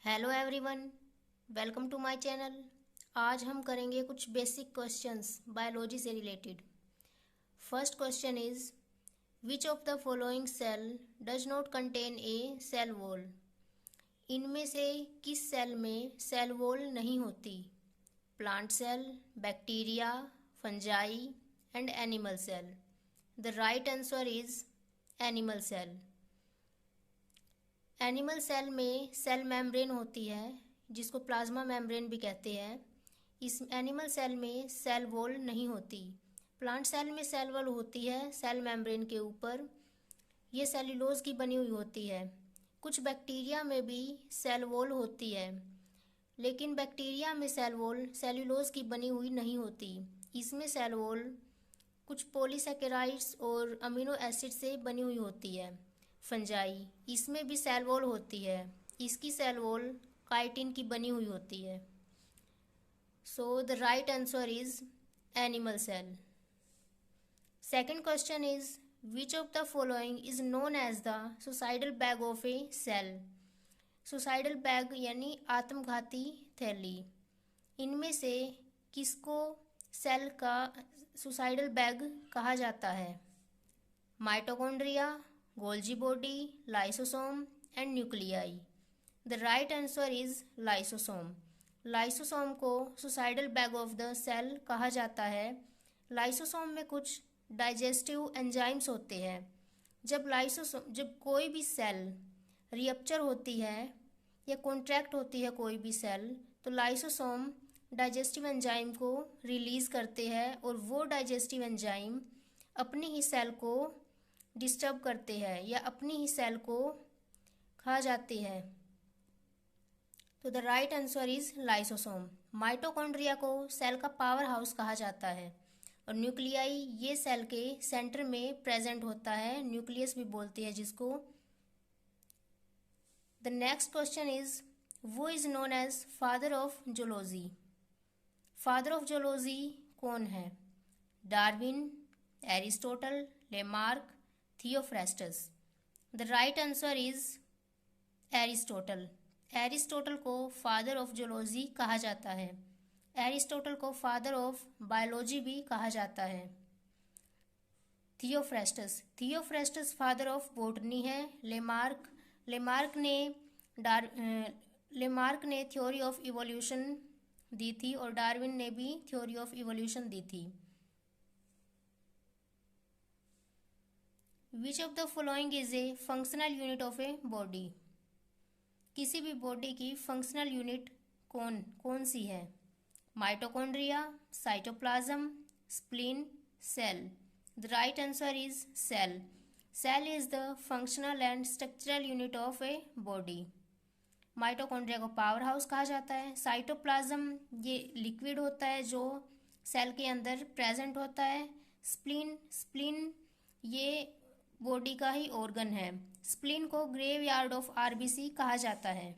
Hello everyone, welcome to my channel. आज हम करेंगे कुछ बेसिक क्वेश्चंस बायोलॉजी से related. First question is which of the following cell does not contain a cell wall. इनमें से किस सेल में सेल वॉल नहीं होती? Plant cell, bacteria, fungi and animal cell. The right answer is animal cell. Animal cell में cell membrane होती है जिसको प्लाज्मा मेम्ब्रेन भी कहते हैं। इस एनिमल सेल में सेल वॉल नहीं होती। प्लांट सेल में सेल वॉल होती है सेल मेम्ब्रेन के ऊपर। ये सेल्यूलोज की बनी हुई होती है। कुछ बैक्टीरिया में भी सेल वॉल होती है, लेकिन बैक्टीरिया में सेल वॉल सेल्यूलोज की बनी हुई नहीं होती। इसमें सेल वॉल कुछ पॉलीसेकेराइड्स और अमीनो एसिड से बनी हुई होती है। फंजाई, इसमें भी सेल वॉल होती है। इसकी सेल वॉल काइटिन की बनी हुई होती है। So the right answer is animal cell. Second question is which of the following is known as the suicidal bag of a cell. Suicidal bag यानी आत्मघाती थैली। इनमें से किसको सेल का सुसाइडल बैग कहा जाता है? Mitochondria, Golgi body, lysosome and nuclei. The right answer is lysosome. Lysosome को suicidal bag of the cell कहा जाता है। लाइसोसोम में कुछ डाइजेस्टिव एंजाइम्स होते हैं। जब कोई भी सेल रिएप्चर होती है या कॉन्ट्रैक्ट होती है कोई भी सेल, तो लाइसोसोम डाइजेस्टिव एंजाइम को रिलीज करते हैं और वो डाइजेस्टिव एंजाइम अपनी ही सेल को डिस्टर्ब करते हैं या अपनी ही सेल को खा जाते हैं। तो the right answer is lysosome. Mitochondria को सेल का पावर हाउस कहा जाता है और न्यूक्लियाई ये सेल के सेंटर में प्रेजेंट होता है, न्यूक्लियस भी बोलते हैं जिसको। द नेक्स्ट क्वेश्चन इज वो is known as father of zoology. Father of zoology कौन है? Darwin, Aristotle, Lamarck, Theophrastus. The right answer is Aristotle. Aristotle को फादर ऑफ जूलॉजी कहा जाता है। एरिस्टोटल को फादर ऑफ बायोलॉजी भी कहा जाता है। थियोफ्रेस्टस फादर ऑफ बॉटनी है। लेमार्क ने थ्योरी ऑफ इवोल्यूशन दी थी और डार्विन ने भी थ्योरी ऑफ इवोल्यूशन दी थी। Which of the following is a functional unit of a body. किसी भी बॉडी की फंक्शनल यूनिट कौन सी है? Mitochondria, cytoplasm, spleen, cell. The right answer is cell. Cell is the functional and structural unit of a body. Mitochondria को powerhouse कहा जाता है। साइटोप्लाज्म ये लिक्विड होता है जो सेल के अंदर प्रेजेंट होता है। स्प्लीन ये बॉडी का ही ऑर्गन है। स्प्लीन को ग्रेवयार्ड ऑफ आरबीसी कहा जाता है।